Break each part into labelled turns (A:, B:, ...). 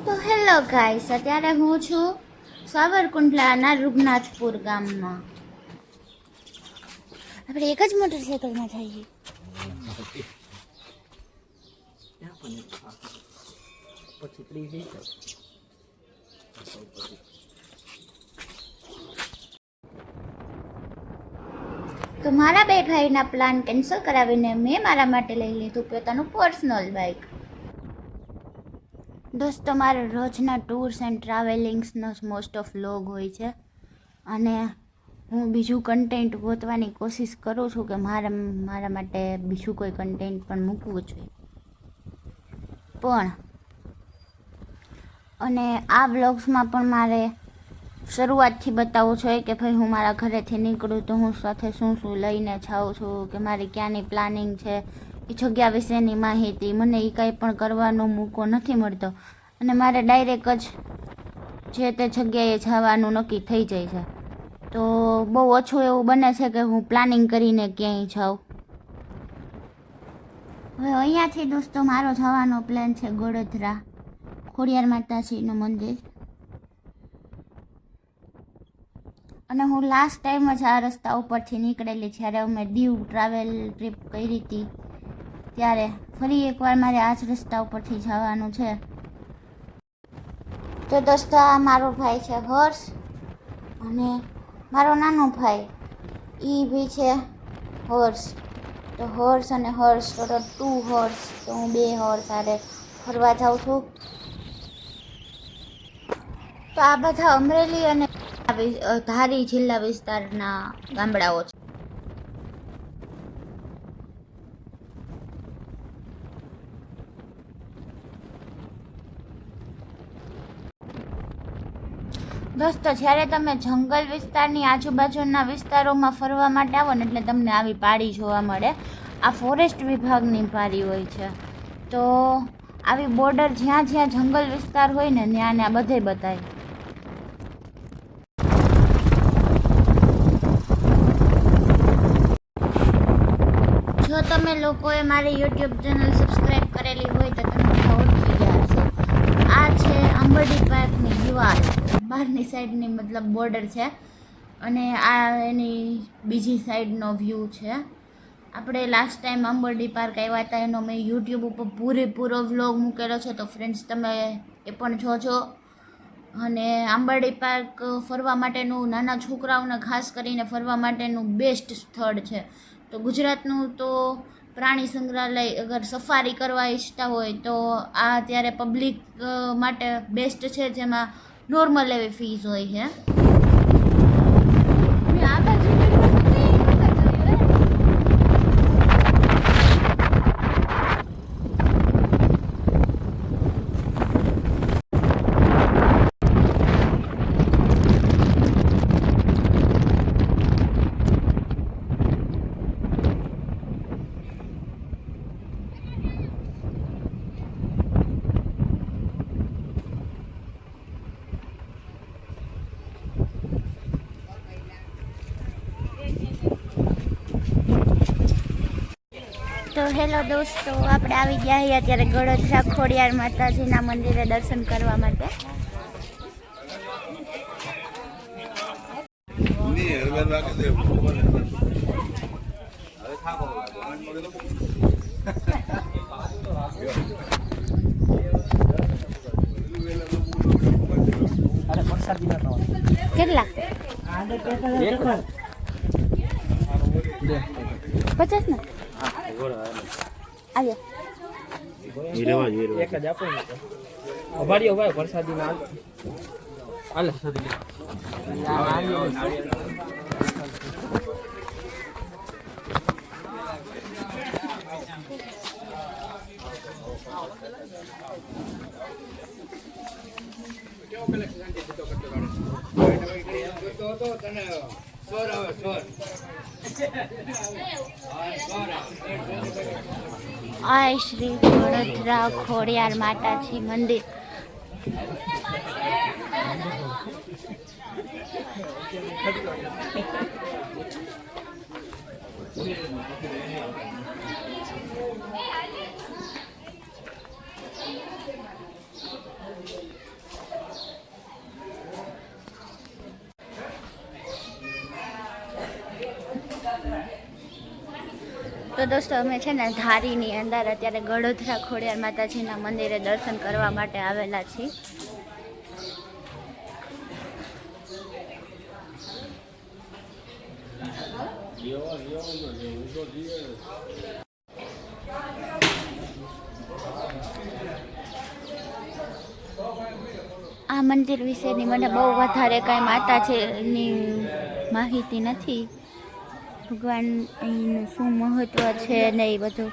A: તો hello guys, અત્યારે હું છું સાવરકુંડલાના રૂગનાથપુર ગામમાં. આપણે એક જ મોટરસાઇકલમાં જઈએ. તો મારા બે ભાઈના પ્લાન કેન્સલ કરાવીને મેં મારા માટે લઈ લીધું પોતાનું પર્સનલ બાઇક. દોસ્તો, મારા રોજના ટૂર્સ એન્ડ ટ્રાવેલિંગ્સનો મોસ્ટ ઓફ વ્લોગ હોય છે અને હું બીજું કન્ટેન્ટ ગોતવાની કોશિશ કરું છું કે મારા માટે બીજું કોઈ કન્ટેન્ટ પણ મૂકવું જોઈએ. અને આ વ્લોગ્સમાં પણ મારે શરૂઆતથી બતાવવું જોઈએ કે ભાઈ હું મારા ઘરેથી નીકળું તો હું સાથે શું શું લઈને જાઉં છું, કે મારી ક્યાંની પ્લાનિંગ છે, એ જગ્યા વિશેની માહિતી. મને એ કાંઈ પણ કરવાનો મોકો નથી મળતો અને મારે ડાયરેક્ટ જ જે તે જગ્યાએ જવાનું નક્કી થઈ જાય છે. તો બહુ ઓછું એવું બને છે કે હું પ્લાનિંગ કરીને ક્યાંય જાઉં. હવે અહીંયાથી દોસ્તો મારો જવાનો પ્લાન છે ગોડોદરા ખોડિયાર માતાજીનું મંદિર. અને હું લાસ્ટ ટાઈમ જ આ રસ્તા ઉપરથી નીકળેલી જ્યારે અમે દીવ ટ્રાવેલ ટ્રીપ કરી હતી ત્યારે. ફરી એકવાર મારે આ જ રસ્તા ઉપરથી જવાનું છે. તો દોસ્તો, આ મારો ભાઈ છે હર્ષ અને મારો નાનો ભાઈ એ બી છે હર્ષ. તો હર્ષ અને હર્ષ ટોટલ 2 હર્ષ. તો હું 2 હર્ષ સાથે ફરવા જાઉં છું. તો આ બધા અમરેલી અને ધારી જિલ્લા વિસ્તારના ગામડાઓ છે. દોસ્તો, જ્યારે તમે જંગલ વિસ્તારની આજુબાજુના વિસ્તારોમાં ફરવા માટે આવો ને એટલે તમને આવી પાડી જોવા મળે. આ ફોરેસ્ટ વિભાગની પાડી હોય છે. તો આવી બોર્ડર જ્યાં જ્યાં જંગલ વિસ્તાર હોય ને ત્યાં ને આ બધે બતાય. જો તમે લોકોએ મારી યુટ્યુબ ચેનલ સબસ્ક્રાઈબ કરેલી હોય તો તમે બધા ઓળખી ગયા હશે. આ છે આંબરડી પાર્કની દિવાલ, બહારની સાઈડની મતલબ બોર્ડર છે અને આ એની બીજી સાઈડનો વ્યૂ છે. આપણે લાસ્ટ ટાઈમ આંબરડી પાર્ક આવ્યા હતા એનો મેં યુટ્યુબ ઉપર પૂરેપૂરો વ્લોગ મૂકેલો છે, તો ફ્રેન્ડ્સ તમે એ પણ જોજો. અને આંબરડી પાર્ક ફરવા માટેનું, નાના છોકરાઓને ખાસ કરીને ફરવા માટેનું બેસ્ટ સ્થળ છે. તો ગુજરાતનું તો પ્રાણી સંગ્રહાલય અગર સફારી કરવા ઈચ્છતા હોય તો આ અત્યારે પબ્લિક માટે બેસ્ટ છે, જેમાં નોર્મલ એવી ફીસ હોય છે. તો હેલો દોસ્તો, આપણે આવી ગયા છીએ અત્યારે ગોડોદરા ખોડિયાર માતાજીના મંદિરે દર્શન કરવા માટે. કેટલા? 50 ને આવ્યો એક જ આપો ને. અભાડીઓ ભાઈ વરસાદી ના હાલે. આ શ્રી ગોડોદરા ખોડિયાર માતાજી મંદિર. તો દોસ્તો અમે છે ને ધારીની અંદર અત્યારે ગળોધરા ખોડિયાર માતાજીના મંદિરે દર્શન કરવા માટે આવેલા છીએ. આ મંદિર વિશેની મને બહુ વધારે કાંઈ માતાજીની માહિતી નથી. ભગવાન અહીંનું શું મહત્વ છે ને એ બધું.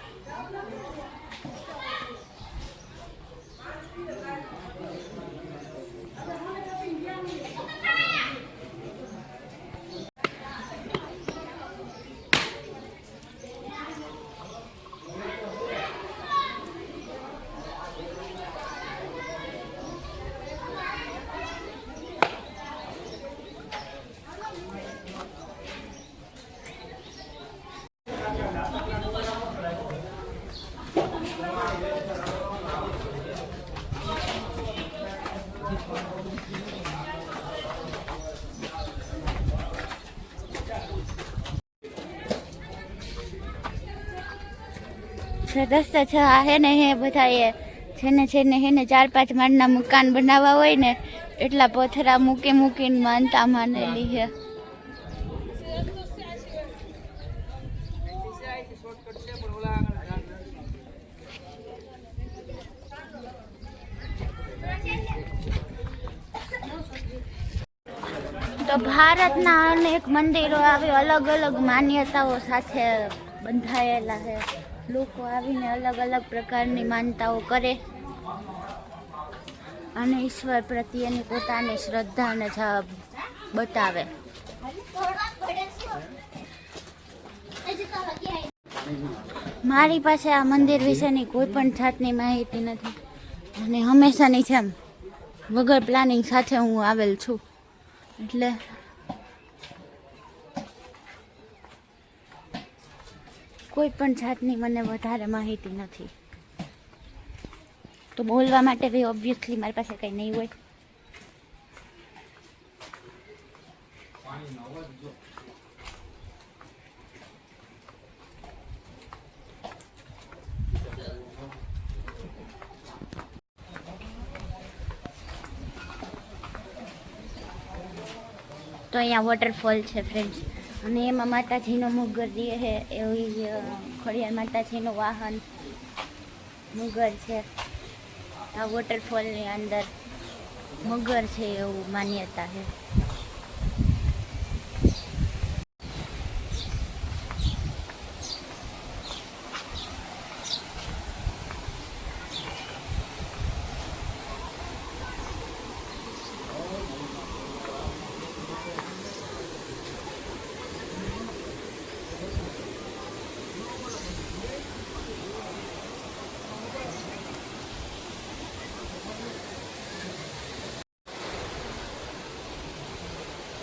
A: રસ્તા છે આ હે ને હે બધા એ જેને હે ને 4-5 માળના મકાન બનાવવા હોય ને એટલા પથરા મૂકીને માનતા માનેલી છે. તો ભારતના અનેક મંદિરો આવી અલગ અલગ માન્યતાઓ સાથે બંધાયેલા છે. લોકો આવીને અલગ અલગ પ્રકારની માનતાઓ કરે અને ઈશ્વર પ્રત્યેની પોતાની શ્રદ્ધાને બતાવે. મારી પાસે આ મંદિર વિશેની કોઈ પણ જાતની માહિતી નથી અને હંમેશાની જેમ વગર પ્લાનિંગ સાથે હું આવેલ છું. એટલે કોઈ પણ જાતની મને વધારે માહિતી નથી. તો બોલવા માટે બી ઓબ્વિયસલી મારી પાસે કંઈ નહીં હોય. તો અહીંયા વોટરફોલ છે ફ્રેન્ડ્સ અને એમાં માતાજીનો મુગર જે છે એવી ખોડિયાર માતાજીનું વાહન મુગર છે. આ વોટરફોલની અંદર મગર છે એવું માન્યતા છે.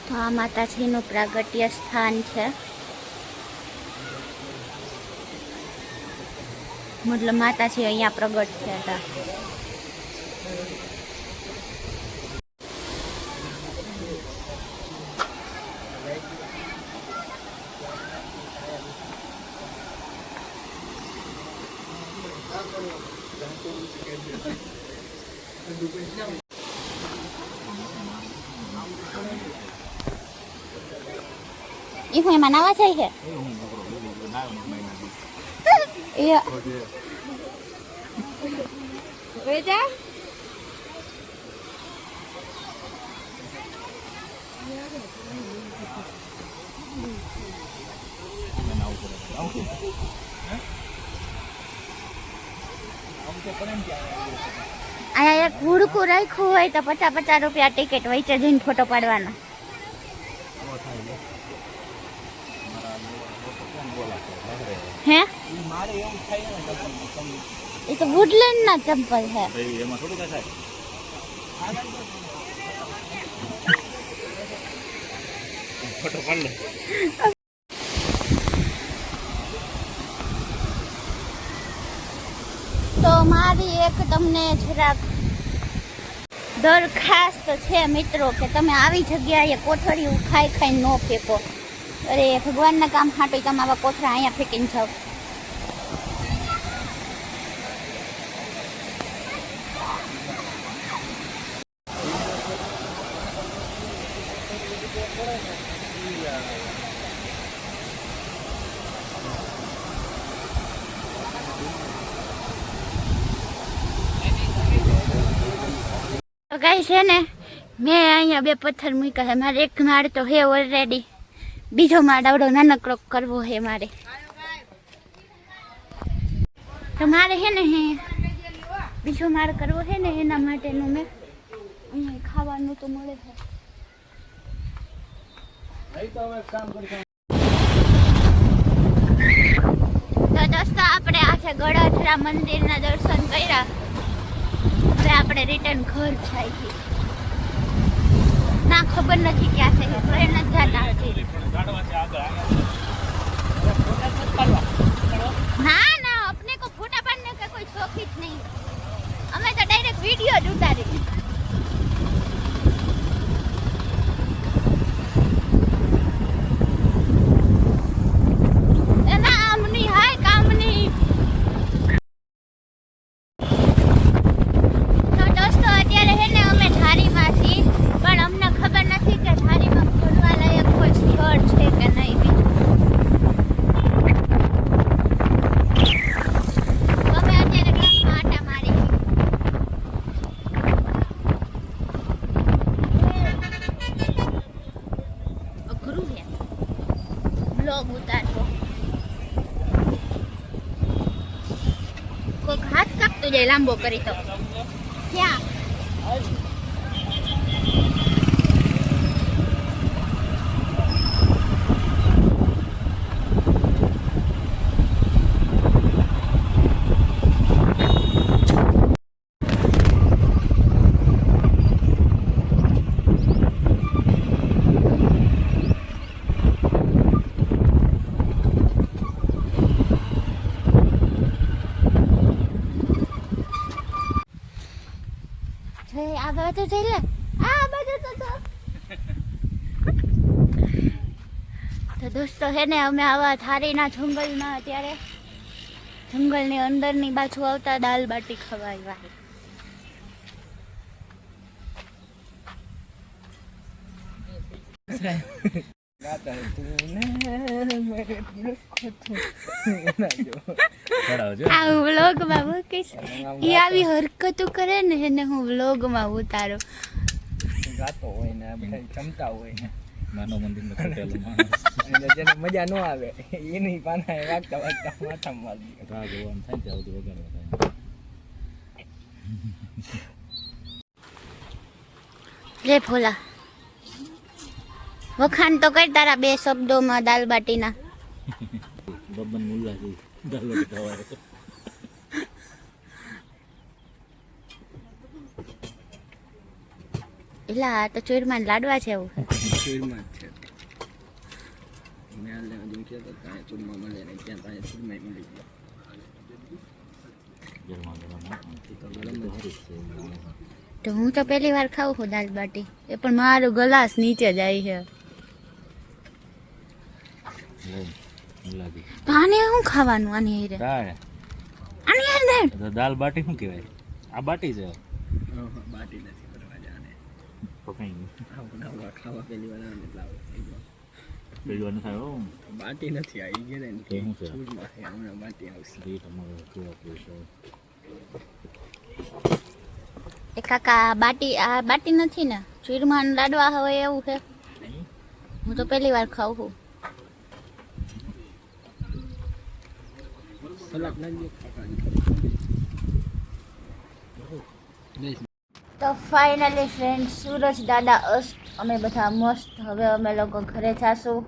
A: તો આ માતાજીનું પ્રાગટ્ય સ્થાન છે. મતલબ માતાજી અહીંયા પ્રગટ થયા હતા. ઈ હું એમાં નાવા જાય છે. અહીંયા એક હુડકું રાખ્યું હોય તો 50-50 રૂપિયા ટિકિટ વચ્ચે જઈને ફોટો પાડવાનો. હે એ તો વુડલેન્ડ ના ચંપલ છે. તો મારી એક તમને જરાક દરખાસ્ત છે મિત્રો કે તમે આવી જગ્યાએ કોથળીઓ ખાઈને ન ફેંકો. અરે ભગવાનના કામ હાટું તમે આવા કોથળા અહીંયા ફેંકીને જાઓ. તો ગાઈ છે ને મેં અહીંયા 2 પથ્થર મૂક્યા છે. મારે એક માળ તો હે ઓલરેડી, બીજો માળ આવડો નાનકડો કરવો છે મારે. તો મારે છે ને બીજો માળ કરવો છે ને એના માટેનું મેં અહીંયા ખાવાનું તો મળે છે. તો દોસ્તો આપણે આ છે ગળાથરા મંદિરના દર્શન કર્યા. હવે આપણે રિટર્ન ઘર જાય છે. ના ખબર નથી ક્યાં છે, ઘરે નથી જતા હજી. ના ના अपने को फोटा पाड़ने का कोई शौक ही नहीं. हमें तो डायरेक्ट वीडियो જ ઉતારી. એના આમની હાય કામની. તો દોસ્તો અત્યારે હે ને અમે ધારીમાં છીએ, પણ અમને ખબર નથી કે ધારીમાં ફરવા લાયક કોઈ સ્થળ છે કે નહીં. બ્લોગ ઉતારવો કોઈક હાથ કાપતો જાય લાંબો કરી તો ક્યાં આ બાજુ જઈ લે, આ બાજુ તો દોસ્તો હે ને અમે આવા થારીના જંગલમાં અત્યારે જંગલની અંદરની બાજુ આવતા દાલ બાટી ખવાય વાય. આ વ્લોગમાં મૂકીશ. એ આવી હરકતો કરે ને એને હું વ્લોગમાં ઉતારું.
B: ગાતો હોય ને બધા જમતા હોય ને
C: માનવ મંદિરમાં છૂટેલો માણસ
B: જેને મજા ન આવે એની પાના વાગતા વાગતા માથામાં મારી દે.
C: રાહ જોવાનું થાય ત્યાં સુધી વગાડવા થાય.
A: લે ભોલા વખાણ તો કર તારા 2 શબ્દોમાં દાલ બાટીના.
C: બબન મુલ્લા છે દાલ ખવાય.
A: એલા આ તો ચોરમાં લાડવા છે એવું.
B: ચૂરમા જ છે મેં આલે જો કે તો ત્યાં ચૂરમા મળે ને ત્યાં ત્યાં ચૂરમા મળી ગયા.
C: ગરમા ગરમ
A: તો હું તો પહેલી વાર ખાઉં છું દાલ બાટી, એ પણ મારું ગ્લાસ નીચે જાય છે. તો આને શું ખાવાનું? આની હારે
C: દાળ
A: આની હારે દાળ
C: તો દાલ બાટી શું કહેવાય? આ બાટી છે.
B: બાટી નથી કરવા જાને
C: પકાઈ ગયું.
B: ખાવા ખાવા પહેલી વાર આવે એટલે આવું થઈ ગયું.
C: પેલી વાર નથી આવ્યો.
B: બાટી નથી આવી ગયા ને
C: તો શું છે?
B: ચૂરમા છે હમણાં બાટી આવશે.
C: એ તમારો કેવા પૈસા
A: એ કાકા બાટી આ બાટી નથી ને ચૂરમાન લાડવા હોય એવું છે. હું તો પહેલી વાર ખાઉં છું.
B: સલાડ નાખી
A: તો ફાઇનલી ફ્રેન્ડ સૂરજ દાદા અસ્ત અમે બધા મસ્ત. હવે અમે લોકો ઘરે જાશું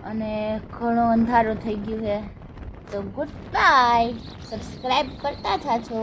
A: અને ઘણું અંધારું થઈ ગયું છે. તો ગુડ બાય. સબસ્ક્રાઈબ કરતા થાજો.